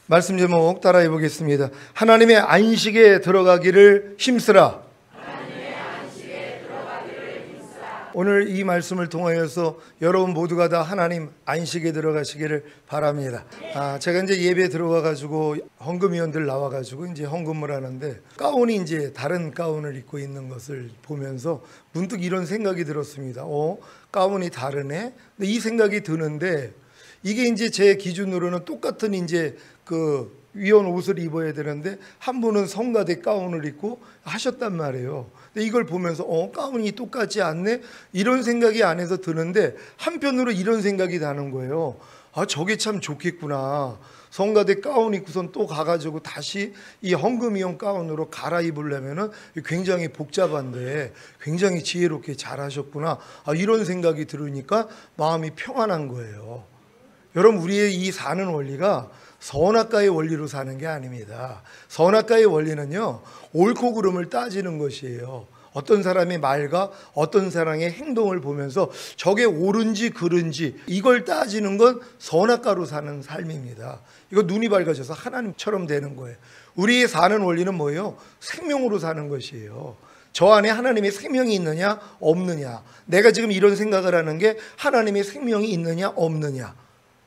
말씀 제목 따라해 보겠습니다. 하나님의 안식에 들어가기를 힘쓰라. 오늘 이 말씀을 통하여서 여러분 모두가 다 하나님 안식에 들어가시기를 바랍니다. 제가 이제 예배 들어가가지고 헌금위원들 나와가지고 이제 헌금을 하는데 가운이 이제 다른 가운을 입고 있는 것을 보면서 문득 이런 생각이 들었습니다. 가운이 다르네. 근데 이 생각이 드는데 이게 이제 제 기준으로는 똑같은 이제 그 위원 옷을 입어야 되는데 한 분은 성가대 가운을 입고 하셨단 말이에요. 근데 이걸 보면서 가운이 똑같지 않네? 이런 생각이 안에서 드는데 한편으로 이런 생각이 나는 거예요. 저게 참 좋겠구나. 성가대 가운 입고선 또 가가지고 다시 이 헌금이용 가운으로 갈아입으려면은 굉장히 복잡한데 굉장히 지혜롭게 잘하셨구나. 이런 생각이 들으니까 마음이 평안한 거예요. 여러분, 우리의 이 사는 원리가 선악과의 원리로 사는 게 아닙니다. 선악과의 원리는요, 옳고 그름을 따지는 것이에요. 어떤 사람의 말과 어떤 사람의 행동을 보면서 저게 옳은지 그른지 이걸 따지는 건 선악과로 사는 삶입니다. 이거 눈이 밝아져서 하나님처럼 되는 거예요. 우리의 사는 원리는 뭐예요? 생명으로 사는 것이에요. 저 안에 하나님의 생명이 있느냐 없느냐, 내가 지금 이런 생각을 하는 게 하나님의 생명이 있느냐 없느냐,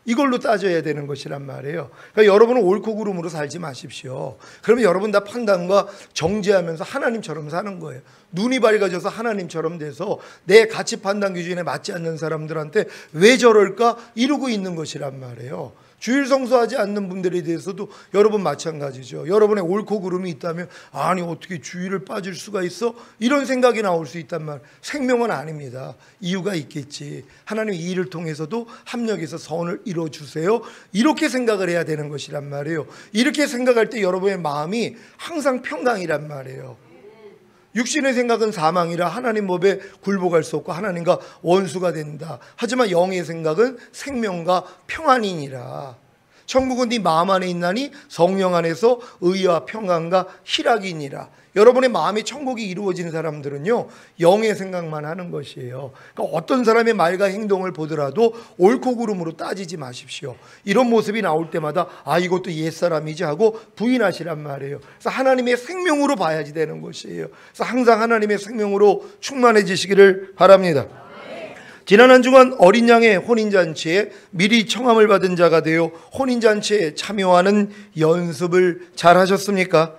이걸로 따져야 되는 것이란 말이에요. 그러니까 여러분은 옳고 그름으로 살지 마십시오. 그러면 여러분 다 판단과 정죄하면서 하나님처럼 사는 거예요. 눈이 밝아져서 하나님처럼 돼서 내 가치 판단 기준에 맞지 않는 사람들한테 왜 저럴까 이러고 있는 것이란 말이에요. 주일 성수하지 않는 분들에 대해서도 여러분 마찬가지죠. 여러분의 옳고 그름이 있다면 아니 어떻게 주일을 빠질 수가 있어? 이런 생각이 나올 수 있단 말. 생명은 아닙니다. 이유가 있겠지. 하나님 이 일을 통해서도 합력해서 선을 이루어주세요. 이렇게 생각을 해야 되는 것이란 말이에요. 이렇게 생각할 때 여러분의 마음이 항상 평강이란 말이에요. 육신의 생각은 사망이라 하나님 법에 굴복할 수 없고 하나님과 원수가 된다. 하지만 영의 생각은 생명과 평안이니라. 천국은 네 마음 안에 있나니 성령 안에서 의와 평안과 희락이니라. 여러분의 마음이 천국이 이루어지는 사람들은요, 영의 생각만 하는 것이에요. 그러니까 어떤 사람의 말과 행동을 보더라도 옳고 그름으로 따지지 마십시오. 이런 모습이 나올 때마다 이것도 옛사람이지 하고 부인하시란 말이에요. 그래서 하나님의 생명으로 봐야지 되는 것이에요. 그래서 항상 하나님의 생명으로 충만해지시기를 바랍니다. 지난 한 주간 어린 양의 혼인잔치에 미리 청함을 받은 자가 되어 혼인잔치에 참여하는 연습을 잘 하셨습니까?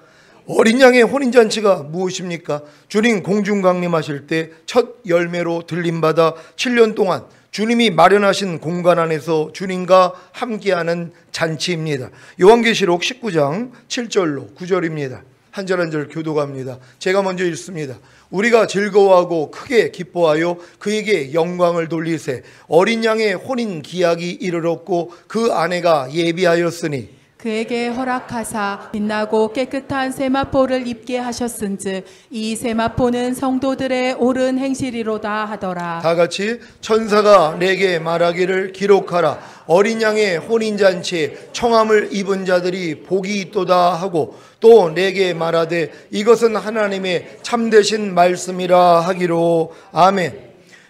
어린 양의 혼인잔치가 무엇입니까? 주님 공중 강림하실 때 첫 열매로 들림받아 7년 동안 주님이 마련하신 공간 안에서 주님과 함께하는 잔치입니다. 요한계시록 19장 7절로 9절입니다. 한 절 한 절 교도갑니다. 제가 먼저 읽습니다. 우리가 즐거워하고 크게 기뻐하여 그에게 영광을 돌리세. 어린 양의 혼인 기약이 이르렀고 그 아내가 예비하였으니 그에게 허락하사 빛나고 깨끗한 세마포를 입게 하셨은즉 이 세마포는 성도들의 옳은 행실이로다 하더라. 다 같이 천사가 내게 말하기를 기록하라. 어린 양의 혼인잔치에 청함을 입은 자들이 복이 있도다 하고 또 내게 말하되 이것은 하나님의 참되신 말씀이라 하기로. 아멘.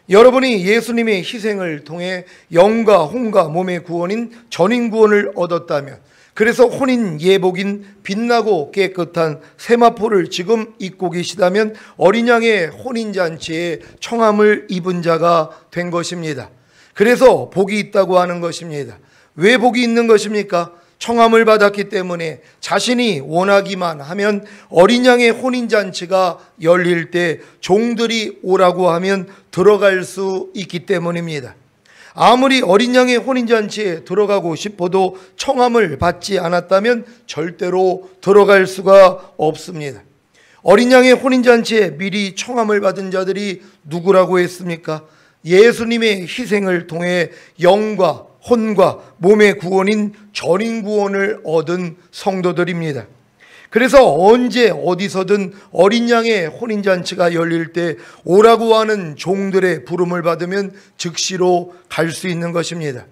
여러분이 예수님의 희생을 통해 영과 혼과 몸의 구원인 전인 구원을 얻었다면, 그래서 혼인 예복인 빛나고 깨끗한 세마포를 지금 입고 계시다면 어린 양의 혼인잔치에 청함을 입은 자가 된 것입니다. 그래서 복이 있다고 하는 것입니다. 왜 복이 있는 것입니까? 청함을 받았기 때문에 자신이 원하기만 하면 어린 양의 혼인잔치가 열릴 때 종들이 오라고 하면 들어갈 수 있기 때문입니다. 아무리 어린 양의 혼인잔치에 들어가고 싶어도 청함을 받지 않았다면 절대로 들어갈 수가 없습니다. 어린 양의 혼인잔치에 미리 청함을 받은 자들이 누구라고 했습니까? 예수님의 희생을 통해 영과 혼과 몸의 구원인 전인 구원을 얻은 성도들입니다. 그래서 언제 어디서든 어린 양의 혼인잔치가 열릴 때 오라고 하는 종들의 부름을 받으면 즉시로 갈 수 있는 것입니다.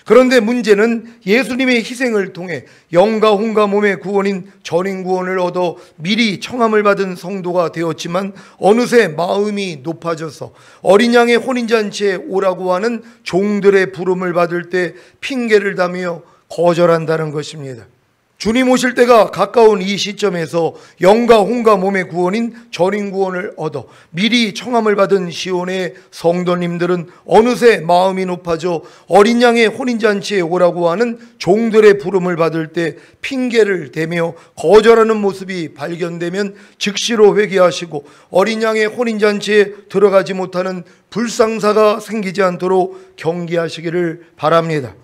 그런데 문제는 예수님의 희생을 통해 영과 혼과 몸의 구원인 전인 구원을 얻어 미리 청함을 받은 성도가 되었지만 어느새 마음이 높아져서 어린 양의 혼인잔치에 오라고 하는 종들의 부름을 받을 때 핑계를 대며 거절한다는 것입니다. 주님 오실 때가 가까운 이 시점에서 영과 혼과 몸의 구원인 전인 구원을 얻어 미리 청함을 받은 시온의 성도님들은 어느새 마음이 높아져 어린 양의 혼인잔치에 오라고 하는 종들의 부름을 받을 때 핑계를 대며 거절하는 모습이 발견되면 즉시로 회개하시고 어린 양의 혼인잔치에 들어가지 못하는 불상사가 생기지 않도록 경계하시기를 바랍니다.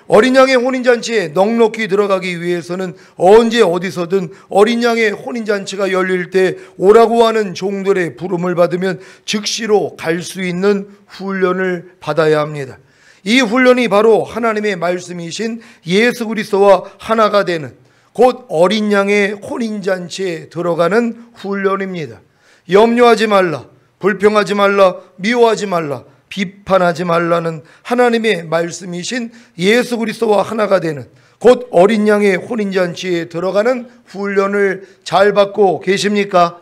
어린 양의 혼인잔치에 넉넉히 들어가기 위해서는 언제 어디서든 어린 양의 혼인잔치가 열릴 때 오라고 하는 종들의 부름을 받으면 즉시로 갈 수 있는 훈련을 받아야 합니다. 이 훈련이 바로 하나님의 말씀이신 예수 그리스도와 하나가 되는 곧 어린 양의 혼인잔치에 들어가는 훈련입니다. 염려하지 말라, 불평하지 말라, 미워하지 말라, 비판하지 말라는 하나님의 말씀이신 예수 그리스도와 하나가 되는 곧 어린 양의 혼인잔치에 들어가는 훈련을 잘 받고 계십니까?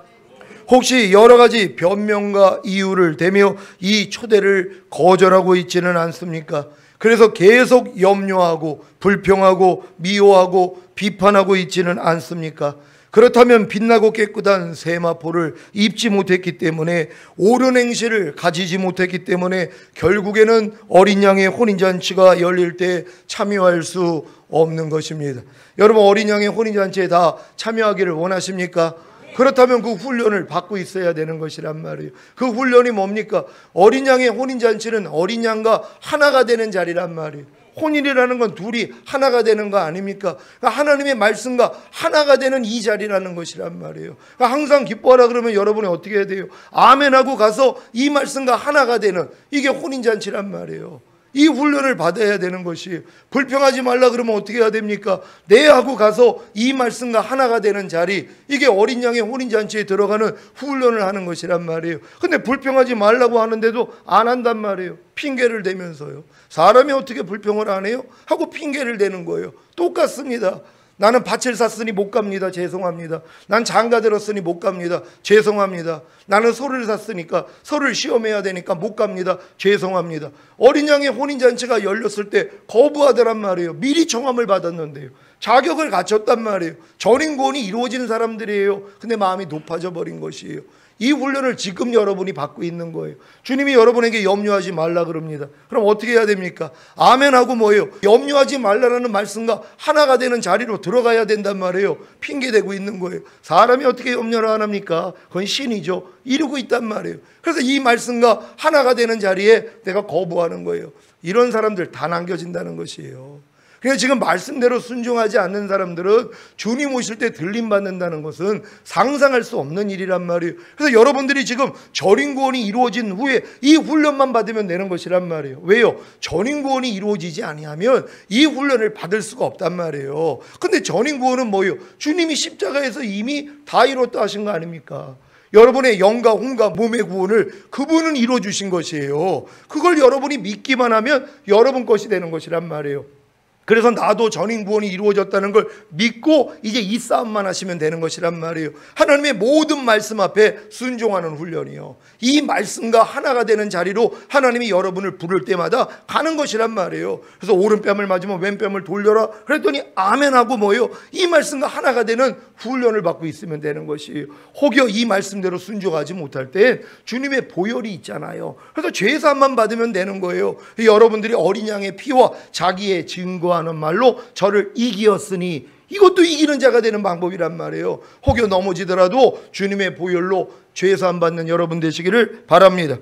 혹시 여러 가지 변명과 이유를 대며 이 초대를 거절하고 있지는 않습니까? 그래서 계속 염려하고 불평하고 미워하고 비판하고 있지는 않습니까? 그렇다면 빛나고 깨끗한 세마포를 입지 못했기 때문에 옳은 행실을 가지지 못했기 때문에 결국에는 어린 양의 혼인잔치가 열릴 때 참여할 수 없는 것입니다. 여러분, 어린 양의 혼인잔치에 다 참여하기를 원하십니까? 그렇다면 그 훈련을 받고 있어야 되는 것이란 말이에요. 그 훈련이 뭡니까? 어린 양의 혼인잔치는 어린 양과 하나가 되는 자리란 말이에요. 혼인이라는 건 둘이 하나가 되는 거 아닙니까? 그러니까 하나님의 말씀과 하나가 되는 이 자리라는 것이란 말이에요. 그러니까 항상 기뻐하라 그러면 여러분이 어떻게 해야 돼요? 아멘하고 가서 이 말씀과 하나가 되는 이게 혼인잔치란 말이에요. 이 훈련을 받아야 되는 것이에요. 불평하지 말라 그러면 어떻게 해야 됩니까? 네 하고 가서 이 말씀과 하나가 되는 자리, 이게 어린 양의 혼인잔치에 들어가는 훈련을 하는 것이란 말이에요. 근데 불평하지 말라고 하는데도 안 한단 말이에요. 핑계를 대면서요. 사람이 어떻게 불평을 안 해요? 하고 핑계를 대는 거예요. 똑같습니다. 나는 밭을 샀으니 못 갑니다. 죄송합니다. 난 장가 들었으니 못 갑니다. 죄송합니다. 나는 소를 샀으니까 소를 시험해야 되니까 못 갑니다. 죄송합니다. 어린 양의 혼인잔치가 열렸을 때 거부하더란 말이에요. 미리 청함을 받았는데요. 자격을 갖췄단 말이에요. 전인구원이 이루어지는 사람들이에요. 근데 마음이 높아져 버린 것이에요. 이 훈련을 지금 여러분이 받고 있는 거예요. 주님이 여러분에게 염려하지 말라 그럽니다. 그럼 어떻게 해야 됩니까? 아멘하고 뭐예요? 염려하지 말라라는 말씀과 하나가 되는 자리로 들어가야 된단 말이에요. 핑계대고 있는 거예요. 사람이 어떻게 염려를 안 합니까? 그건 신이죠. 이루고 있단 말이에요. 그래서 이 말씀과 하나가 되는 자리에 내가 거부하는 거예요. 이런 사람들 다 남겨진다는 것이에요. 그래서 지금 말씀대로 순종하지 않는 사람들은 주님 오실 때 들림받는다는 것은 상상할 수 없는 일이란 말이에요. 그래서 여러분들이 지금 전인구원이 이루어진 후에 이 훈련만 받으면 되는 것이란 말이에요. 왜요? 전인구원이 이루어지지 아니하면 이 훈련을 받을 수가 없단 말이에요. 근데 전인구원은 뭐예요? 주님이 십자가에서 이미 다 이뤘다 하신 거 아닙니까? 여러분의 영과 혼과 몸의 구원을 그분은 이루어주신 것이에요. 그걸 여러분이 믿기만 하면 여러분 것이 되는 것이란 말이에요. 그래서 나도 전인구원이 이루어졌다는 걸 믿고 이제 이 싸움만 하시면 되는 것이란 말이에요. 하나님의 모든 말씀 앞에 순종하는 훈련이요. 이 말씀과 하나가 되는 자리로 하나님이 여러분을 부를 때마다 가는 것이란 말이에요. 그래서 오른뺨을 맞으면 왼뺨을 돌려라 그랬더니 아멘하고 뭐예요? 이 말씀과 하나가 되는 훈련을 받고 있으면 되는 것이에요. 혹여 이 말씀대로 순종하지 못할 때 주님의 보혈이 있잖아요. 그래서 죄사함만 받으면 되는 거예요. 여러분들이 어린 양의 피와 자기의 증거 하는 말로 저를 이기었으니 이것도 이기는 자가 되는 방법이란 말이에요. 혹여 넘어지더라도 주님의 보혈로 죄사함 받는 여러분 되시기를 바랍니다.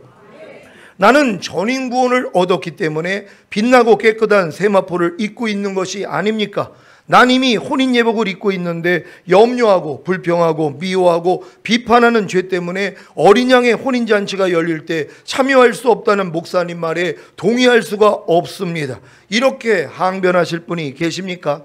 나는 전인구원을 얻었기 때문에 빛나고 깨끗한 세마포를 입고 있는 것이 아닙니까? 난 이미 혼인예복을 입고 있는데 염려하고 불평하고 미워하고 비판하는 죄 때문에 어린 양의 혼인잔치가 열릴 때 참여할 수 없다는 목사님 말에 동의할 수가 없습니다. 이렇게 항변하실 분이 계십니까?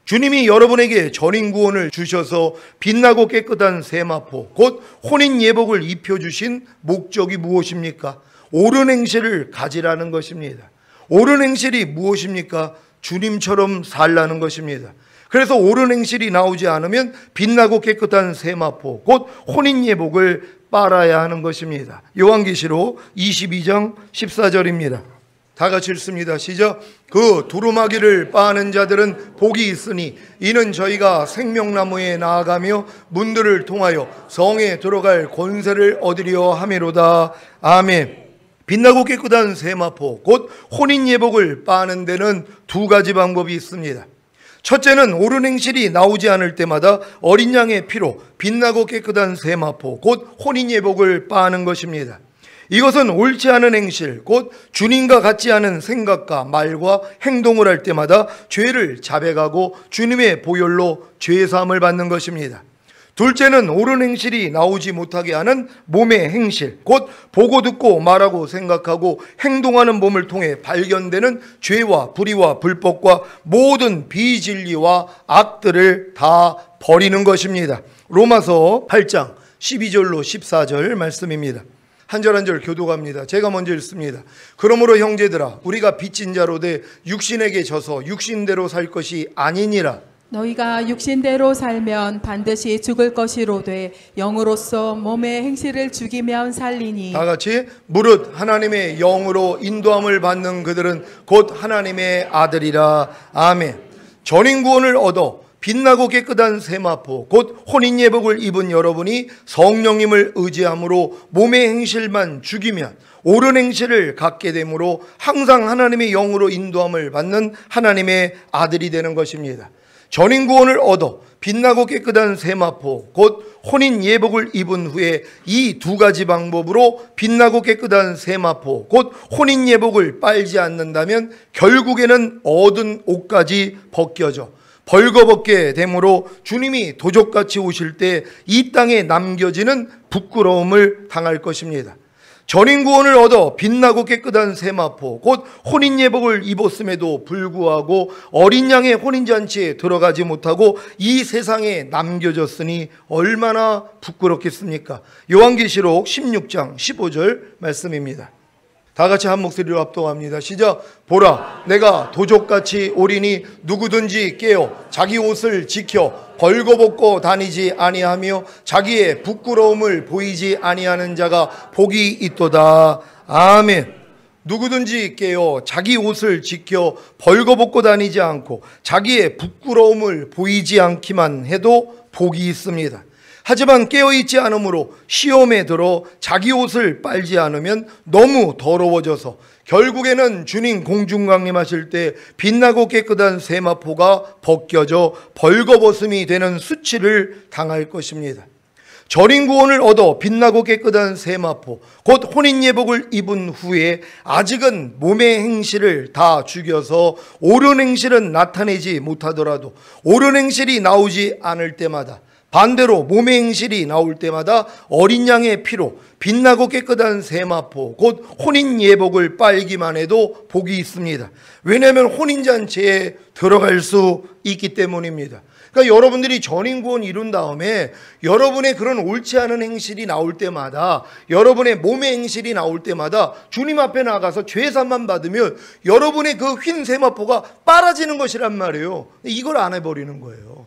주님이 여러분에게 전인구원을 주셔서 빛나고 깨끗한 세마포 곧 혼인예복을 입혀주신 목적이 무엇입니까? 옳은 행실을 가지라는 것입니다. 옳은 행실이 무엇입니까? 주님처럼 살라는 것입니다. 그래서 옳은 행실이 나오지 않으면 빛나고 깨끗한 세마포 곧 혼인예복을 빨아야 하는 것입니다. 요한계시록 22장 14절입니다. 다 같이 읽습니다. 시작. 그 두루마기를 빻는 자들은 복이 있으니 이는 저희가 생명나무에 나아가며 문들을 통하여 성에 들어갈 권세를 얻으려 함이로다. 아멘. 빛나고 깨끗한 세마포 곧 혼인예복을 빻는 데는 두 가지 방법이 있습니다. 첫째는 옳은 행실이 나오지 않을 때마다 어린 양의 피로 빛나고 깨끗한 세마포 곧 혼인예복을 빻는 것입니다. 이것은 옳지 않은 행실, 곧 주님과 같지 않은 생각과 말과 행동을 할 때마다 죄를 자백하고 주님의 보혈로 죄사함을 받는 것입니다. 둘째는 옳은 행실이 나오지 못하게 하는 몸의 행실, 곧 보고 듣고 말하고 생각하고 행동하는 몸을 통해 발견되는 죄와 불의와 불법과 모든 비진리와 악들을 다 버리는 것입니다. 로마서 8장 12절로 14절 말씀입니다. 한 절 한 절 교독합니다. 제가 먼저 읽습니다. 그러므로 형제들아 우리가 빚진 자로 돼 육신에게 져서 육신대로 살 것이 아니니라. 너희가 육신대로 살면 반드시 죽을 것이로되 영으로서 몸의 행실을 죽이면 살리니. 다 같이 무릇 하나님의 영으로 인도함을 받는 그들은 곧 하나님의 아들이라. 아멘. 전인구원을 얻어 빛나고 깨끗한 세마포 곧 혼인예복을 입은 여러분이 성령님을 의지함으로 몸의 행실만 죽이면 옳은 행실을 갖게 되므로 항상 하나님의 영으로 인도함을 받는 하나님의 아들이 되는 것입니다. 전인구원을 얻어 빛나고 깨끗한 세마포 곧 혼인예복을 입은 후에 이 두 가지 방법으로 빛나고 깨끗한 세마포 곧 혼인예복을 빨지 않는다면 결국에는 얻은 옷까지 벗겨져 벌거벗게 되므로 주님이 도적같이 오실 때 이 땅에 남겨지는 부끄러움을 당할 것입니다. 전인구원을 얻어 빛나고 깨끗한 세마포 곧 혼인예복을 입었음에도 불구하고 어린 양의 혼인잔치에 들어가지 못하고 이 세상에 남겨졌으니 얼마나 부끄럽겠습니까? 요한계시록 16장 15절 말씀입니다. 다 같이 한 목소리로 합동합니다. 시작. 보라, 내가 도적같이 오리니 누구든지 깨어 자기 옷을 지켜 벌거벗고 다니지 아니하며 자기의 부끄러움을 보이지 아니하는 자가 복이 있도다. 아멘. 누구든지 깨어 자기 옷을 지켜 벌거벗고 다니지 않고 자기의 부끄러움을 보이지 않기만 해도 복이 있습니다. 하지만 깨어있지 않으므로 시험에 들어 자기 옷을 빨지 않으면 너무 더러워져서 결국에는 주님 공중강림하실 때 빛나고 깨끗한 세마포가 벗겨져 벌거벗음이 되는 수치를 당할 것입니다. 전인구원을 얻어 빛나고 깨끗한 세마포 곧 혼인예복을 입은 후에 아직은 몸의 행실을 다 죽여서 옳은 행실은 나타내지 못하더라도 옳은 행실이 나오지 않을 때마다 반대로 몸의 행실이 나올 때마다 어린 양의 피로 빛나고 깨끗한 세마포 곧 혼인예복을 빨기만 해도 복이 있습니다. 왜냐하면 혼인잔치에 들어갈 수 있기 때문입니다. 그러니까 여러분들이 전인구원 이룬 다음에 여러분의 그런 옳지 않은 행실이 나올 때마다 여러분의 몸의 행실이 나올 때마다 주님 앞에 나가서 죄사함만 받으면 여러분의 그 흰 세마포가 빨아지는 것이란 말이에요. 이걸 안 해버리는 거예요.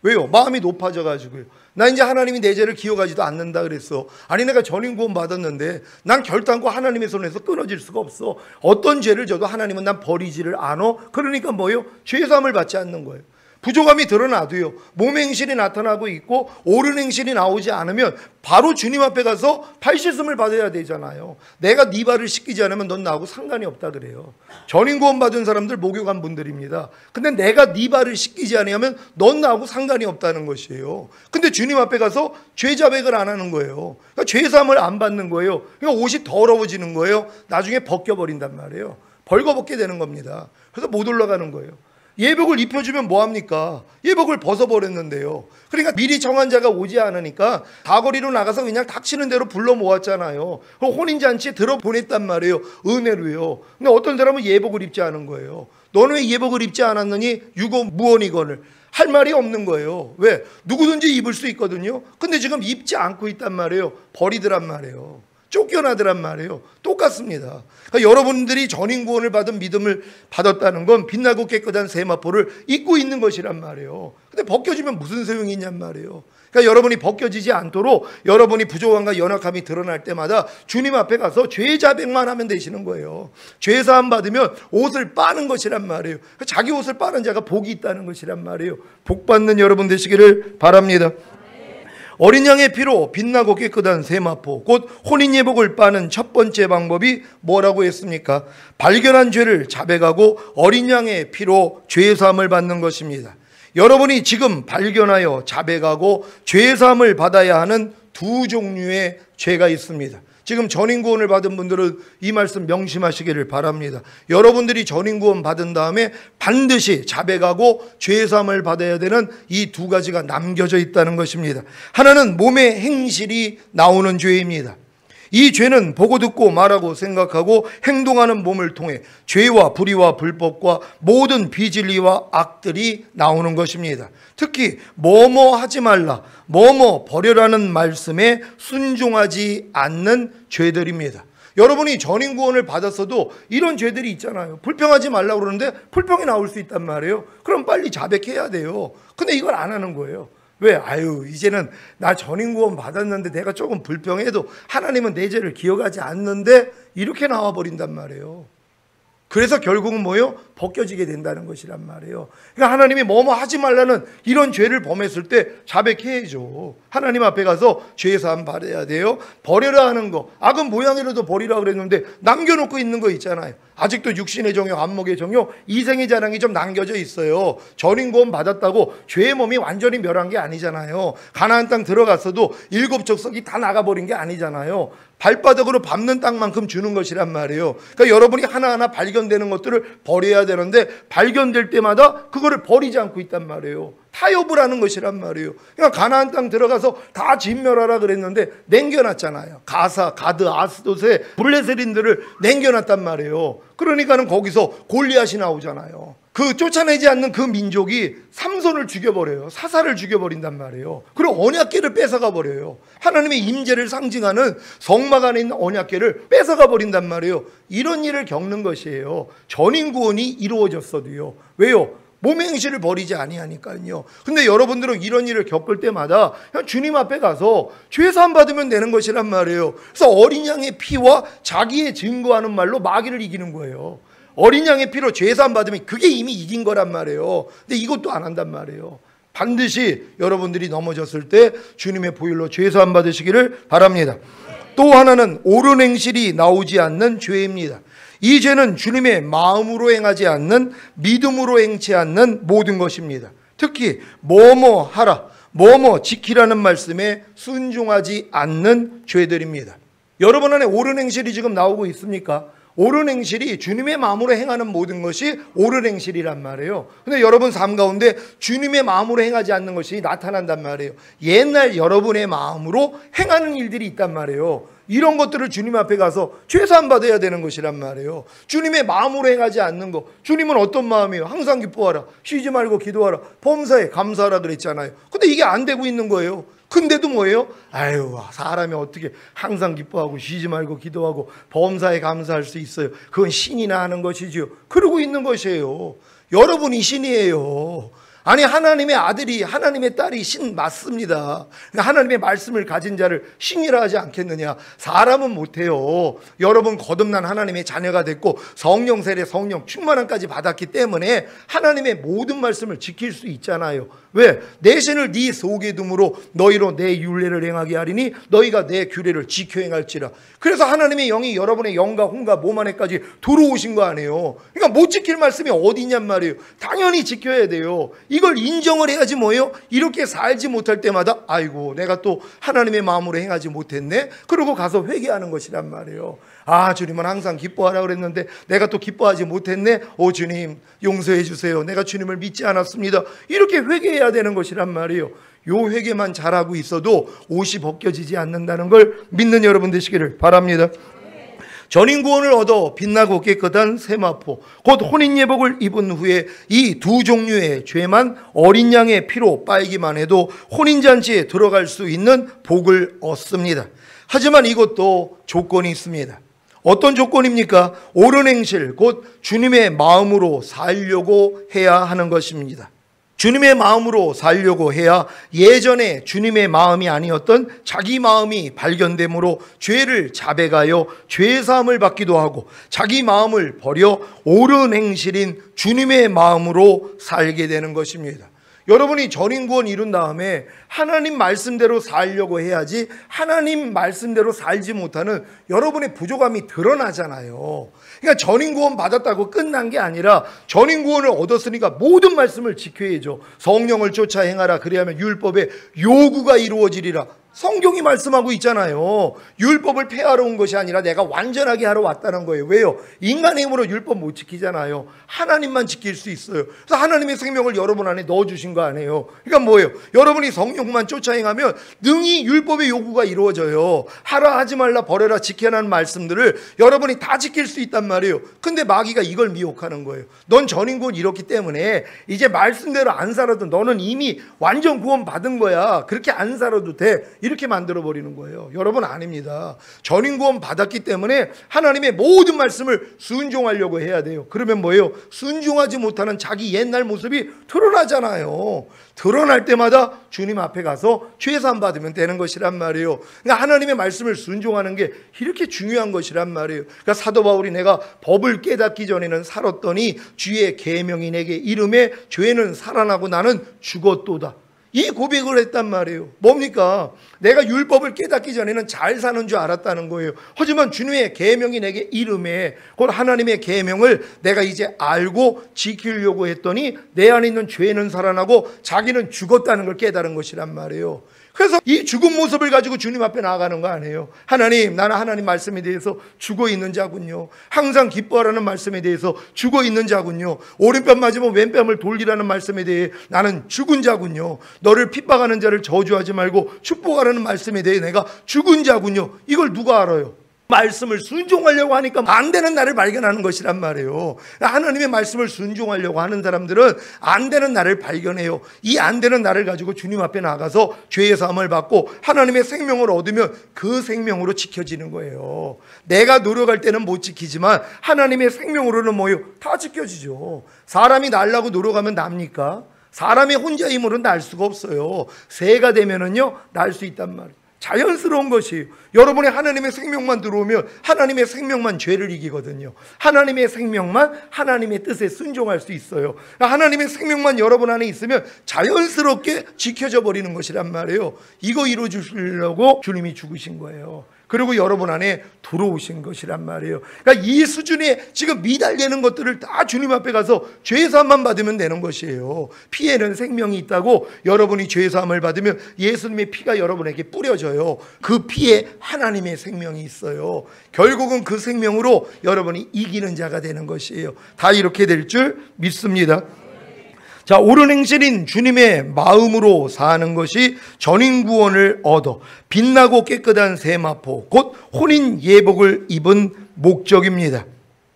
왜요? 마음이 높아져 가지고요. 나 이제 하나님이 내 죄를 기억하지도 않는다 그랬어. 아니 내가 전인구원 받았는데 난 결단코 하나님의 손에서 끊어질 수가 없어. 어떤 죄를 져도 하나님은 난 버리지를 않아. 그러니까 뭐예요? 죄사함을 받지 않는 거예요. 부족함이 드러나도요. 몸의 행실이 나타나고 있고 옳은 행실이 나오지 않으면 바로 주님 앞에 가서 발씻음을 받아야 되잖아요. 내가 네 발을 씻기지 않으면 넌 나하고 상관이 없다 그래요. 전인구원 받은 사람들 목욕한 분들입니다. 근데 내가 네 발을 씻기지 않으면 넌 나하고 상관이 없다는 것이에요. 근데 주님 앞에 가서 죄 자백을 안 하는 거예요. 그러니까 죄사함을 안 받는 거예요. 그러니까 옷이 더러워지는 거예요. 나중에 벗겨버린단 말이에요. 벌거벗게 되는 겁니다. 그래서 못 올라가는 거예요. 예복을 입혀주면 뭐합니까? 예복을 벗어버렸는데요. 그러니까 미리 정한 자가 오지 않으니까 다거리로 나가서 그냥 닥치는 대로 불러 모았잖아요. 그럼 혼인잔치에 들어보냈단 말이에요. 은혜로요. 근데 어떤 사람은 예복을 입지 않은 거예요. 너는 왜 예복을 입지 않았느니 유고무원이거늘 할 말이 없는 거예요. 왜? 누구든지 입을 수 있거든요. 근데 지금 입지 않고 있단 말이에요. 버리더란 말이에요. 쫓겨나더란 말이에요. 똑같습니다. 그러니까 여러분들이 전인구원을 받은 믿음을 받았다는 건 빛나고 깨끗한 세마포를 입고 있는 것이란 말이에요. 근데 벗겨지면 무슨 소용이 있냔 말이에요. 그러니까 여러분이 벗겨지지 않도록 여러분이 부족함과 연약함이 드러날 때마다 주님 앞에 가서 죄 자백만 하면 되시는 거예요. 죄 사함 받으면 옷을 빠는 것이란 말이에요. 자기 옷을 빠는 자가 복이 있다는 것이란 말이에요. 복 받는 여러분 되시기를 바랍니다. 어린 양의 피로 빛나고 깨끗한 세마포, 곧 혼인예복을 빠는 첫 번째 방법이 뭐라고 했습니까? 발견한 죄를 자백하고 어린 양의 피로 죄사함을 받는 것입니다. 여러분이 지금 발견하여 자백하고 죄사함을 받아야 하는 두 종류의 죄가 있습니다. 지금 전인구원을 받은 분들은 이 말씀 명심하시기를 바랍니다. 여러분들이 전인구원 받은 다음에 반드시 자백하고 죄사함을 받아야 되는 이 두 가지가 남겨져 있다는 것입니다. 하나는 몸의 행실이 나오는 죄입니다. 이 죄는 보고 듣고 말하고 생각하고 행동하는 몸을 통해 죄와 불의와 불법과 모든 비진리와 악들이 나오는 것입니다. 특히 뭐뭐 하지 말라, 뭐뭐 버려라는 말씀에 순종하지 않는 죄들입니다. 여러분이 전인구원을 받았어도 이런 죄들이 있잖아요. 불평하지 말라고 그러는데 불평이 나올 수 있단 말이에요. 그럼 빨리 자백해야 돼요. 근데 이걸 안 하는 거예요. 왜? 이제는 나 전인구원 받았는데 내가 조금 불평해도 하나님은 내 죄를 기억하지 않는데 이렇게 나와버린단 말이에요. 그래서 결국은 뭐예요? 벗겨지게 된다는 것이란 말이에요. 그러니까 하나님이 뭐뭐 하지 말라는 이런 죄를 범했을 때 자백해야죠. 하나님 앞에 가서 죄사함 받아야 돼요. 버려라 하는 거, 악은 모양이라도 버리라 그랬는데 남겨놓고 있는 거 있잖아요. 아직도 육신의 정욕, 안목의 정욕, 이생의 자랑이 좀 남겨져 있어요. 전인구원 받았다고 죄의 몸이 완전히 멸한 게 아니잖아요. 가나안 땅 들어갔어도 7 족속이 다 나가버린 게 아니잖아요. 발바닥으로 밟는 땅만큼 주는 것이란 말이에요. 그러니까 여러분이 하나하나 발견되는 것들을 버려야 되는데 발견될 때마다 그거를 버리지 않고 있단 말이에요. 타협을 하는 것이란 말이에요. 그러니까 가나안 땅 들어가서 다 진멸하라 그랬는데 남겨놨잖아요. 가사, 가드, 아스돗의 블레셋인들을 남겨놨단 말이에요. 그러니까는 거기서 골리앗이 나오잖아요. 그 쫓아내지 않는 그 민족이 삼손을 죽여버려요. 사사를 죽여버린단 말이에요. 그리고 언약궤를 뺏어가 버려요. 하나님의 임재를 상징하는 성막 안에 있는 언약궤를 뺏어가 버린단 말이에요. 이런 일을 겪는 것이에요. 전인구원이 이루어졌어도요. 왜요? 몸의 행실을 버리지 아니하니까요. 근데 여러분들은 이런 일을 겪을 때마다 그냥 주님 앞에 가서 죄사함 받으면 되는 것이란 말이에요. 그래서 어린 양의 피와 자기의 증거하는 말로 마귀를 이기는 거예요. 어린 양의 피로 죄사함 받으면 그게 이미 이긴 거란 말이에요. 근데 이것도 안 한단 말이에요. 반드시 여러분들이 넘어졌을 때 주님의 보혈로 죄사함 받으시기를 바랍니다. 또 하나는 옳은 행실이 나오지 않는 죄입니다. 이 죄는 주님의 마음으로 행하지 않는 믿음으로 행치 않는 모든 것입니다. 특히 뭐뭐 하라, 뭐뭐 지키라는 말씀에 순종하지 않는 죄들입니다. 여러분 안에 옳은 행실이 지금 나오고 있습니까? 옳은 행실이 주님의 마음으로 행하는 모든 것이 옳은 행실이란 말이에요. 근데 여러분 삶 가운데 주님의 마음으로 행하지 않는 것이 나타난단 말이에요. 옛날 여러분의 마음으로 행하는 일들이 있단 말이에요. 이런 것들을 주님 앞에 가서 죄사함 받아야 되는 것이란 말이에요. 주님의 마음으로 행하지 않는 거. 주님은 어떤 마음이에요? 항상 기뻐하라, 쉬지 말고 기도하라, 범사에 감사하라 그랬잖아요. 근데 이게 안 되고 있는 거예요. 근데도 뭐예요? 사람이 어떻게 항상 기뻐하고 쉬지 말고 기도하고 범사에 감사할 수 있어요? 그건 신이나 하는 것이지요. 그러고 있는 것이에요. 여러분이 신이에요. 아니, 하나님의 아들이, 하나님의 딸이 신 맞습니다. 하나님의 말씀을 가진 자를 신이라 하지 않겠느냐. 사람은 못해요. 여러분 거듭난 하나님의 자녀가 됐고 성령 세례, 성령 충만함까지 받았기 때문에 하나님의 모든 말씀을 지킬 수 있잖아요. 왜? 내 신을 네 속에 둠으로 너희로 내 율례를 행하게 하리니 너희가 내 규례를 지켜 행할지라. 그래서 하나님의 영이 여러분의 영과 혼과 몸 안에까지 들어오신 거 아니에요. 그러니까 못 지킬 말씀이 어디 있냔 말이에요. 당연히 지켜야 돼요. 이걸 인정을 해야지 뭐예요? 이렇게 살지 못할 때마다 아이고 내가 또 하나님의 마음으로 행하지 못했네. 그러고 가서 회개하는 것이란 말이에요. 주님은 항상 기뻐하라 그랬는데 내가 또 기뻐하지 못했네. 주님 용서해 주세요. 내가 주님을 믿지 않았습니다. 이렇게 회개해야 되는 것이란 말이에요. 요 회개만 잘하고 있어도 옷이 벗겨지지 않는다는 걸 믿는 여러분 되시기를 바랍니다. 전인 구원을 얻어 빛나고 깨끗한 세마포 곧 혼인 예복을 입은 후에 이 두 종류의 죄만 어린 양의 피로 빨기만 해도 혼인잔치에 들어갈 수 있는 복을 얻습니다. 하지만 이것도 조건이 있습니다. 어떤 조건입니까? 옳은 행실 곧 주님의 마음으로 살려고 해야 하는 것입니다. 주님의 마음으로 살려고 해야 예전에 주님의 마음이 아니었던 자기 마음이 발견되므로 죄를 자백하여 죄사함을 받기도 하고 자기 마음을 버려 옳은 행실인 주님의 마음으로 살게 되는 것입니다. 여러분이 전인 구원 이룬 다음에 하나님 말씀대로 살려고 해야지 하나님 말씀대로 살지 못하는 여러분의 부족함이 드러나잖아요. 그러니까 전인 구원 받았다고 끝난 게 아니라 전인 구원을 얻었으니까 모든 말씀을 지켜야죠. 성령을 쫓아 행하라 그리하면 율법의 요구가 이루어지리라. 성경이 말씀하고 있잖아요. 율법을 폐하러 온 것이 아니라 내가 완전하게 하러 왔다는 거예요. 왜요? 인간의 힘으로 율법 못 지키잖아요. 하나님만 지킬 수 있어요. 그래서 하나님의 생명을 여러분 안에 넣어주신 거 아니에요. 그러니까 뭐예요? 여러분이 성령만 쫓아 행하면 능히 율법의 요구가 이루어져요. 하라 하지 말라 버려라 지켜라는 말씀들을 여러분이 다 지킬 수 있단 말이에요. 근데 마귀가 이걸 미혹하는 거예요. 넌 전인 구원 이렇기 때문에 이제 말씀대로 안 살아도 너는 이미 완전 구원 받은 거야. 그렇게 안 살아도 돼. 이렇게 만들어버리는 거예요. 여러분 아닙니다. 전인 구원 받았기 때문에 하나님의 모든 말씀을 순종하려고 해야 돼요. 그러면 뭐예요? 순종하지 못하는 자기 옛날 모습이 드러나잖아요. 드러날 때마다 주님 앞에 가서 죄사함 받으면 되는 것이란 말이에요. 그러니까 하나님의 말씀을 순종하는 게 이렇게 중요한 것이란 말이에요. 그러니까 사도 바울이 내가 법을 깨닫기 전에는 살았더니 주의 계명이 내게 이름에 죄는 살아나고 나는 죽었도다. 이 고백을 했단 말이에요. 뭡니까? 내가 율법을 깨닫기 전에는 잘 사는 줄 알았다는 거예요. 하지만 주님의 계명이 내게 이름에 곧 하나님의 계명을 내가 이제 알고 지키려고 했더니 내 안에 있는 죄는 살아나고 자기는 죽었다는 걸 깨달은 것이란 말이에요. 그래서 이 죽은 모습을 가지고 주님 앞에 나아가는 거 아니에요. 하나님, 나는 하나님 말씀에 대해서 죽어 있는 자군요. 항상 기뻐하라는 말씀에 대해서 죽어 있는 자군요. 오른뺨 맞으면 왼뺨을 돌리라는 말씀에 대해 나는 죽은 자군요. 너를 핍박하는 자를 저주하지 말고 축복하라는 말씀에 대해 내가 죽은 자군요. 이걸 누가 알아요? 말씀을 순종하려고 하니까 안 되는 나를 발견하는 것이란 말이에요. 하나님의 말씀을 순종하려고 하는 사람들은 안 되는 나를 발견해요. 이 안 되는 나를 가지고 주님 앞에 나가서 죄의 사함을 받고 하나님의 생명을 얻으면 그 생명으로 지켜지는 거예요. 내가 노력할 때는 못 지키지만 하나님의 생명으로는 뭐예요? 다 지켜지죠. 사람이 날라고 노력하면 납니까? 사람의 혼자 힘으로는 날 수가 없어요. 새가 되면은요 날 수 있단 말이에요. 자연스러운 것이에요. 여러분의 하나님의 생명만 들어오면 하나님의 생명만 죄를 이기거든요. 하나님의 생명만 하나님의 뜻에 순종할 수 있어요. 하나님의 생명만 여러분 안에 있으면 자연스럽게 지켜져 버리는 것이란 말이에요. 이거 이루어 주시려고 주님이 죽으신 거예요. 그리고 여러분 안에 들어오신 것이란 말이에요. 그러니까 이 수준에 지금 미달되는 것들을 다 주님 앞에 가서 죄사함만 받으면 되는 것이에요. 피에는 생명이 있다고 여러분이 죄사함을 받으면 예수님의 피가 여러분에게 뿌려져요. 그 피에 하나님의 생명이 있어요. 결국은 그 생명으로 여러분이 이기는 자가 되는 것이에요. 다 이렇게 될 줄 믿습니다. 자, 옳은 행실인 주님의 마음으로 사는 것이 전인 구원을 얻어 빛나고 깨끗한 세마포 곧 혼인 예복을 입은 목적입니다.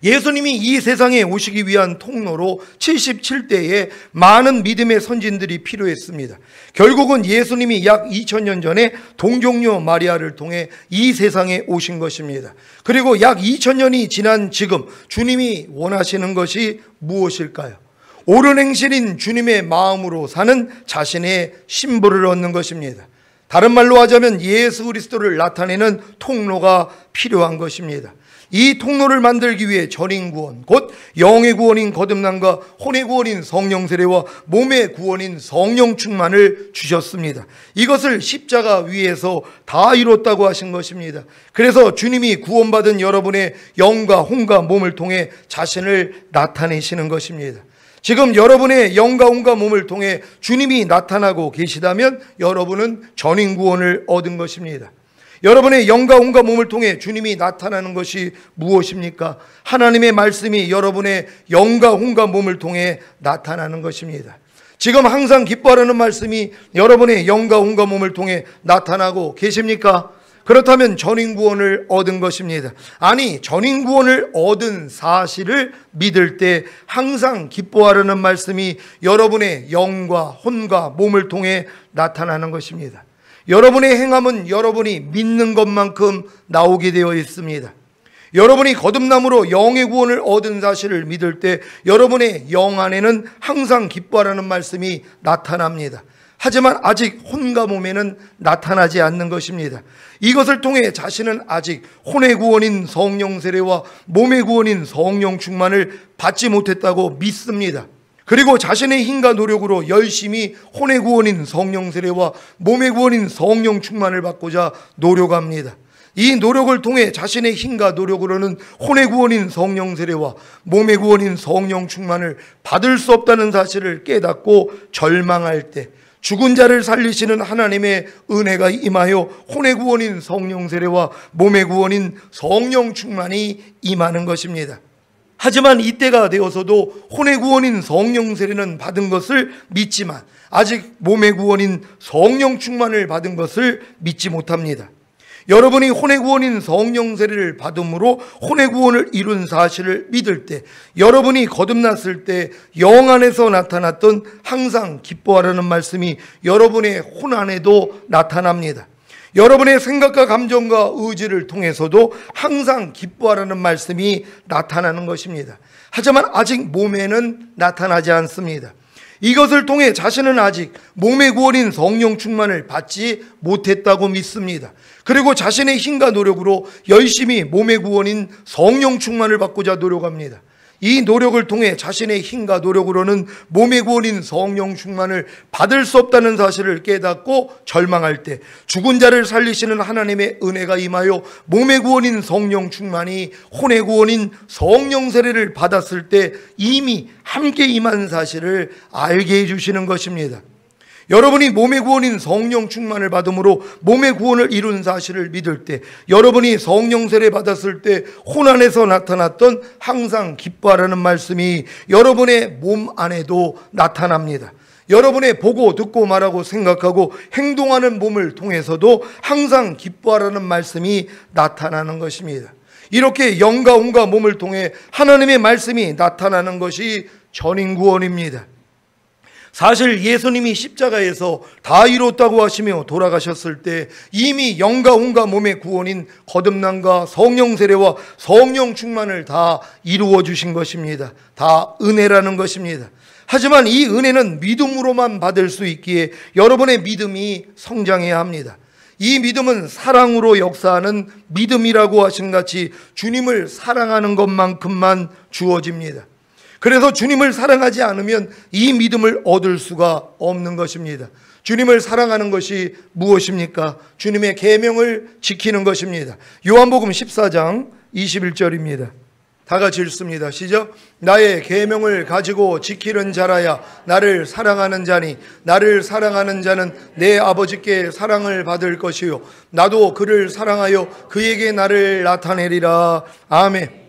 예수님이 이 세상에 오시기 위한 통로로 77대에 많은 믿음의 선진들이 필요했습니다. 결국은 예수님이 약 2000년 전에 동정녀 마리아를 통해 이 세상에 오신 것입니다. 그리고 약 2000년이 지난 지금 주님이 원하시는 것이 무엇일까요? 옳은 행실인 주님의 마음으로 사는 자신의 신부를 얻는 것입니다. 다른 말로 하자면 예수 그리스도를 나타내는 통로가 필요한 것입니다. 이 통로를 만들기 위해 전인 구원, 곧 영의 구원인 거듭남과 혼의 구원인 성령 세례와 몸의 구원인 성령 충만을 주셨습니다. 이것을 십자가 위에서 다 이뤘다고 하신 것입니다. 그래서 주님이 구원받은 여러분의 영과 혼과 몸을 통해 자신을 나타내시는 것입니다. 지금 여러분의 영과 혼과 몸을 통해 주님이 나타나고 계시다면 여러분은 전인 구원을 얻은 것입니다. 여러분의 영과 혼과 몸을 통해 주님이 나타나는 것이 무엇입니까? 하나님의 말씀이 여러분의 영과 혼과 몸을 통해 나타나는 것입니다. 지금 항상 기뻐하라는 말씀이 여러분의 영과 혼과 몸을 통해 나타나고 계십니까? 그렇다면 전인구원을 얻은 것입니다. 아니, 전인구원을 얻은 사실을 믿을 때 항상 기뻐하라는 말씀이 여러분의 영과 혼과 몸을 통해 나타나는 것입니다. 여러분의 행함은 여러분이 믿는 것만큼 나오게 되어 있습니다. 여러분이 거듭남으로 영의 구원을 얻은 사실을 믿을 때 여러분의 영 안에는 항상 기뻐하라는 말씀이 나타납니다. 하지만 아직 혼과 몸에는 나타나지 않는 것입니다. 이것을 통해 자신은 아직 혼의 구원인 성령 세례와 몸의 구원인 성령 충만을 받지 못했다고 믿습니다. 그리고 자신의 힘과 노력으로 열심히 혼의 구원인 성령 세례와 몸의 구원인 성령 충만을 받고자 노력합니다. 이 노력을 통해 자신의 힘과 노력으로는 혼의 구원인 성령 세례와 몸의 구원인 성령 충만을 받을 수 없다는 사실을 깨닫고 절망할 때 죽은 자를 살리시는 하나님의 은혜가 임하여 혼의 구원인 성령 세례와 몸의 구원인 성령 충만이 임하는 것입니다. 하지만 이때가 되어서도 혼의 구원인 성령 세례는 받은 것을 믿지만 아직 몸의 구원인 성령 충만을 받은 것을 믿지 못합니다. 여러분이 혼의 구원인 성령 세례를 받음으로 혼의 구원을 이룬 사실을 믿을 때, 여러분이 거듭났을 때 영 안에서 나타났던 항상 기뻐하라는 말씀이 여러분의 혼 안에도 나타납니다. 여러분의 생각과 감정과 의지를 통해서도 항상 기뻐하라는 말씀이 나타나는 것입니다. 하지만 아직 몸에는 나타나지 않습니다. 이것을 통해 자신은 아직 몸의 구원인 성령 충만을 받지 못했다고 믿습니다. 그리고 자신의 힘과 노력으로 열심히 몸의 구원인 성령 충만을 받고자 노력합니다. 이 노력을 통해 자신의 힘과 노력으로는 몸의 구원인 성령 충만을 받을 수 없다는 사실을 깨닫고 절망할 때 죽은 자를 살리시는 하나님의 은혜가 임하여 몸의 구원인 성령 충만이 혼의 구원인 성령 세례를 받았을 때 이미 함께 임한 사실을 알게 해주시는 것입니다. 여러분이 몸의 구원인 성령 충만을 받음으로 몸의 구원을 이룬 사실을 믿을 때, 여러분이 성령 세례 받았을 때 혼 안에서 나타났던 항상 기뻐하라는 말씀이 여러분의 몸 안에도 나타납니다. 여러분의 보고 듣고 말하고 생각하고 행동하는 몸을 통해서도 항상 기뻐하라는 말씀이 나타나는 것입니다. 이렇게 영과 혼과 몸을 통해 하나님의 말씀이 나타나는 것이 전인구원입니다. 사실 예수님이 십자가에서 다 이뤘다고 하시며 돌아가셨을 때 이미 영과 혼과 몸의 구원인 거듭남과 성령 세례와 성령 충만을 다 이루어 주신 것입니다. 다 은혜라는 것입니다. 하지만 이 은혜는 믿음으로만 받을 수 있기에 여러분의 믿음이 성장해야 합니다. 이 믿음은 사랑으로 역사하는 믿음이라고 하신 같이 주님을 사랑하는 것만큼만 주어집니다. 그래서 주님을 사랑하지 않으면 이 믿음을 얻을 수가 없는 것입니다. 주님을 사랑하는 것이 무엇입니까? 주님의 계명을 지키는 것입니다. 요한복음 14장 21절입니다. 다 같이 읽습니다. 시작. 나의 계명을 가지고 지키는 자라야 나를 사랑하는 자니 나를 사랑하는 자는 내 아버지께 사랑을 받을 것이요 나도 그를 사랑하여 그에게 나를 나타내리라. 아멘.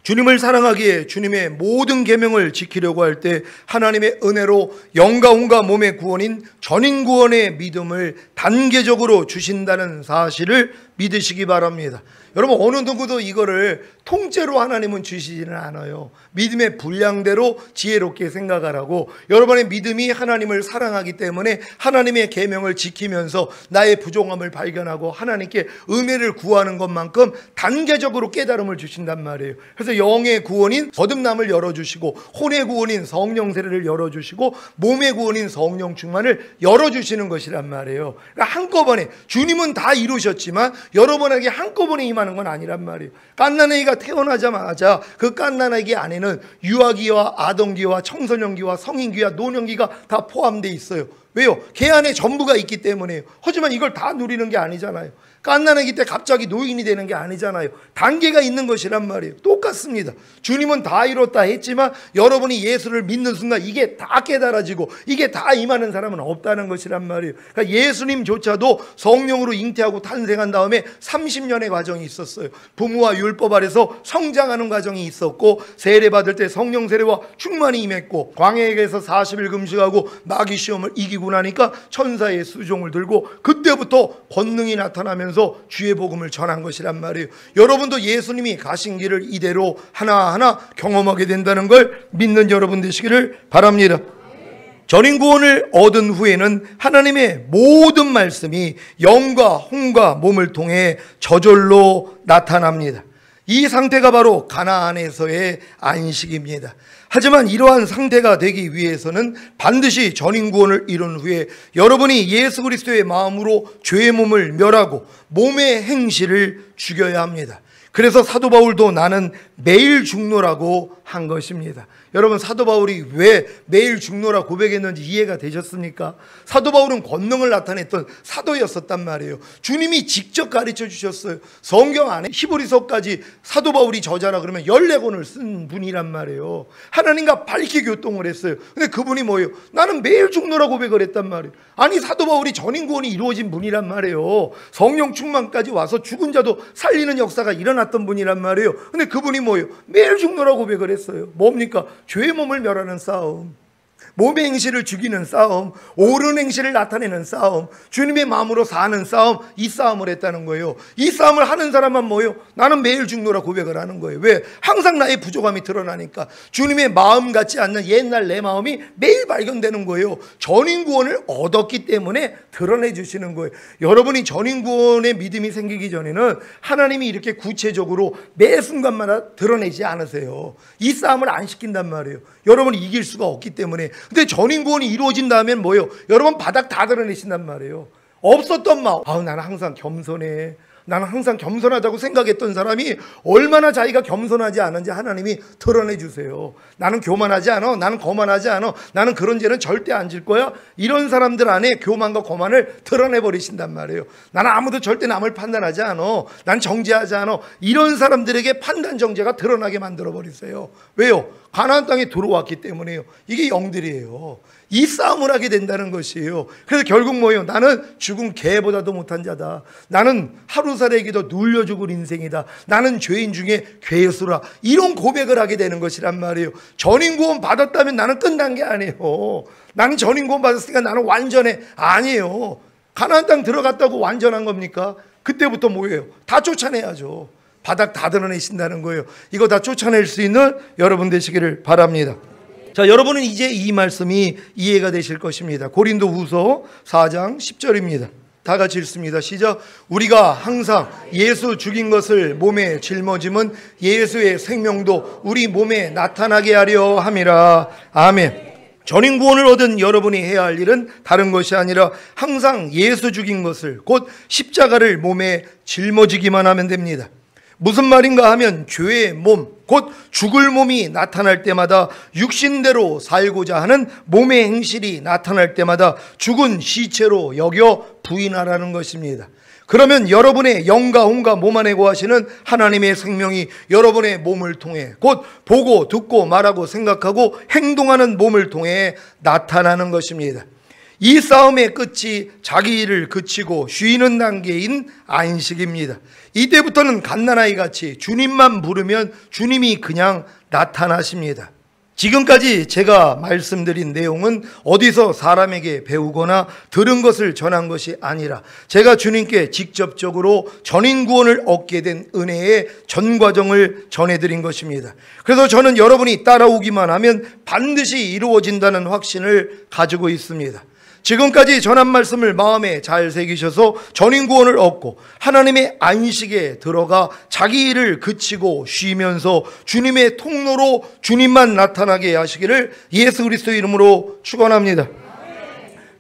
주님을 사랑하기에 주님의 모든 계명을 지키려고 할 때 하나님의 은혜로 영과 혼과 몸의 구원인 전인구원의 믿음을 단계적으로 주신다는 사실을 믿으시기 바랍니다. 여러분, 어느 누구도 이거를 통째로 하나님은 주시지는 않아요. 믿음의 분량대로 지혜롭게 생각하라고. 여러분의 믿음이 하나님을 사랑하기 때문에 하나님의 계명을 지키면서 나의 부족함을 발견하고 하나님께 은혜를 구하는 것만큼 단계적으로 깨달음을 주신단 말이에요. 그래서 영의 구원인 거듭남을 열어주시고 혼의 구원인 성령 세례를 열어주시고 몸의 구원인 성령 충만을 열어주시는 것이란 말이에요. 그러니까 한꺼번에 주님은 다 이루셨지만 여러분에게 한꺼번에 임하는 건 아니란 말이에요. 갓난아기가 태어나자마자 그 갓난아기 안에는 유아기와 아동기와 청소년기와 성인기와 노년기가 다 포함되어 있어요. 왜요? 걔 안에 전부가 있기 때문에요. 하지만 이걸 다 누리는 게 아니잖아요. 갓난아기 때 갑자기 노인이 되는 게 아니잖아요. 단계가 있는 것이란 말이에요. 똑같습니다. 주님은 다 이뤘다 했지만 여러분이 예수를 믿는 순간 이게 다 깨달아지고 이게 다 임하는 사람은 없다는 것이란 말이에요. 그러니까 예수님조차도 성령으로 잉태하고 탄생한 다음에 30년의 과정이 있었어요. 부모와 율법 아래서 성장하는 과정이 있었고 세례받을 때 성령 세례와 충만히 임했고 광야에서 40일 금식하고 마귀 시험을 이기고 이기고 나니까 천사의 수종을 들고 그때부터 권능이 나타나면서 주의 복음을 전한 것이란 말이에요. 여러분도 예수님이 가신 길을 이대로 하나하나 경험하게 된다는 걸 믿는 여러분 되시기를 바랍니다. 전인 구원을 얻은 후에는 하나님의 모든 말씀이 영과 혼과 몸을 통해 저절로 나타납니다. 이 상태가 바로 가나안에서의 안식입니다. 하지만 이러한 상태가 되기 위해서는 반드시 전인 구원을 이룬 후에 여러분이 예수 그리스도의 마음으로 죄의 몸을 멸하고 몸의 행실을 죽여야 합니다. 그래서 사도 바울도 나는 매일 죽노라고 한 것입니다. 여러분, 사도 바울이 왜 매일 죽노라 고백했는지 이해가 되셨습니까? 사도 바울은 권능을 나타냈던 사도였었단 말이에요. 주님이 직접 가르쳐 주셨어요. 성경 안에 히브리서까지 사도 바울이 저자라 그러면 14권을 쓴 분이란 말이에요. 하나님과 밝게 교통을 했어요. 근데 그분이 뭐예요? 나는 매일 죽노라 고백을 했단 말이에요. 아니, 사도 바울이 전인 구원이 이루어진 분이란 말이에요. 성령 충만까지 와서 죽은 자도 살리는 역사가 일어났던 분이란 말이에요. 근데 그분이 뭐예요? 매일 죽노라 고백을 했어요. 뭡니까? 죄의 몸을 멸하는 싸움, 몸의 행실을 죽이는 싸움, 옳은 행실을 나타내는 싸움, 주님의 마음으로 사는 싸움, 이 싸움을 했다는 거예요. 이 싸움을 하는 사람만 뭐예요? 나는 매일 죽노라 고백을 하는 거예요. 왜? 항상 나의 부족함이 드러나니까. 주님의 마음 같지 않는 옛날 내 마음이 매일 발견되는 거예요. 전인 구원을 얻었기 때문에 드러내 주시는 거예요. 여러분이 전인 구원의 믿음이 생기기 전에는 하나님이 이렇게 구체적으로 매 순간마다 드러내지 않으세요. 이 싸움을 안 시킨단 말이에요. 여러분이 이길 수가 없기 때문에. 근데 전인 구원이 이루어진 다음엔 뭐예요? 여러분 바닥 다 드러내신단 말이에요. 없었던 마음, 나는 항상 겸손해, 나는 항상 겸손하다고 생각했던 사람이 얼마나 자기가 겸손하지 않은지 하나님이 드러내 주세요. 나는 교만하지 않아, 나는 거만하지 않아, 나는 그런 죄는 절대 안 질 거야. 이런 사람들 안에 교만과 거만을 드러내 버리신단 말이에요. 나는 아무도 절대 남을 판단하지 않아, 난 정죄하지 않아. 이런 사람들에게 판단 정죄가 드러나게 만들어 버리세요. 왜요? 가나안 땅에 들어왔기 때문에요. 이게 영들이에요. 이 싸움을 하게 된다는 것이에요. 그래서 결국 뭐예요? 나는 죽은 개보다도 못한 자다. 나는 하루살이기도 눌려 죽을 인생이다. 나는 죄인 중에 괴수라. 이런 고백을 하게 되는 것이란 말이에요. 전인 구원 받았다면 나는 끝난 게 아니에요. 나는 전인 구원 받았으니까 나는 완전해. 아니에요. 가나안 땅 들어갔다고 완전한 겁니까? 그때부터 뭐예요? 다 쫓아내야죠. 바닥 다 드러내신다는 거예요. 이거 다 쫓아낼 수 있는 여러분 되시기를 바랍니다. 자, 여러분은 이제 이 말씀이 이해가 되실 것입니다. 고린도후서 4장 10절입니다. 다 같이 읽습니다. 시작. 우리가 항상 예수 죽인 것을 몸에 짊어짐은 예수의 생명도 우리 몸에 나타나게 하려 함이라. 아멘. 전인 구원을 얻은 여러분이 해야 할 일은 다른 것이 아니라 항상 예수 죽인 것을, 곧 십자가를 몸에 짊어지기만 하면 됩니다. 무슨 말인가 하면 죄의 몸, 곧 죽을 몸이 나타날 때마다 육신대로 살고자 하는 몸의 행실이 나타날 때마다 죽은 시체로 여겨 부인하라는 것입니다. 그러면 여러분의 영과 혼과 몸 안에 거하시는 하나님의 생명이 여러분의 몸을 통해, 곧 보고 듣고 말하고 생각하고 행동하는 몸을 통해 나타나는 것입니다. 이 싸움의 끝이 자기 일을 그치고 쉬는 단계인 안식입니다. 이때부터는 갓난아이 같이 주님만 부르면 주님이 그냥 나타나십니다. 지금까지 제가 말씀드린 내용은 어디서 사람에게 배우거나 들은 것을 전한 것이 아니라 제가 주님께 직접적으로 전인 구원을 얻게 된 은혜의 전 과정을 전해드린 것입니다. 그래서 저는 여러분이 따라오기만 하면 반드시 이루어진다는 확신을 가지고 있습니다. 지금까지 전한 말씀을 마음에 잘 새기셔서 전인 구원을 얻고 하나님의 안식에 들어가 자기 일을 그치고 쉬면서 주님의 통로로 주님만 나타나게 하시기를 예수 그리스도의 이름으로 축원합니다.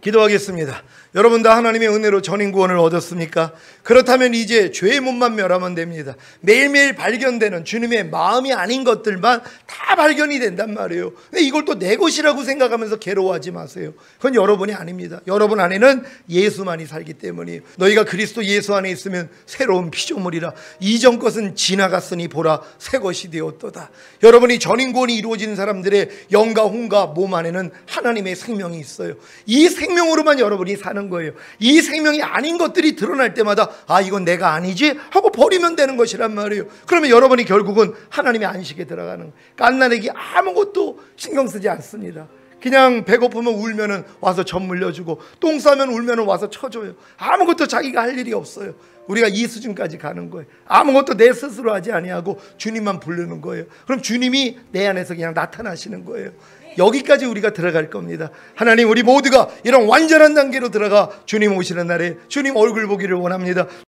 기도하겠습니다. 여러분 다 하나님의 은혜로 전인 구원을 얻었습니까? 그렇다면 이제 죄의 몸만 멸하면 됩니다. 매일매일 발견되는 주님의 마음이 아닌 것들만 다 발견이 된단 말이에요. 근데 이걸 또 내 것이라고 생각하면서 괴로워하지 마세요. 그건 여러분이 아닙니다. 여러분 안에는 예수만이 살기 때문이에요. 너희가 그리스도 예수 안에 있으면 새로운 피조물이라. 이전 것은 지나갔으니 보라 새 것이 되었도다. 여러분이 전인 구원이 이루어지는 사람들의 영과 혼과 몸 안에는 하나님의 생명이 있어요. 이 생명으로만 여러분이 사는 거예요. 이 생명이 아닌 것들이 드러날 때마다 이건 내가 아니지 하고 버리면 되는 것이란 말이에요. 그러면 여러분이 결국은 하나님의 안식에 들어가는 거예요. 갓난아기 아무것도 신경 쓰지 않습니다. 그냥 배고프면 울면은 와서 젖 물려주고 똥 싸면 울면은 와서 쳐줘요. 아무것도 자기가 할 일이 없어요. 우리가 이 수준까지 가는 거예요. 아무것도 내 스스로 하지 아니하고 주님만 부르는 거예요. 그럼 주님이 내 안에서 그냥 나타나시는 거예요. 여기까지 우리가 들어갈 겁니다. 하나님, 우리 모두가 이런 완전한 단계로 들어가 주님 오시는 날에 주님 얼굴 보기를 원합니다.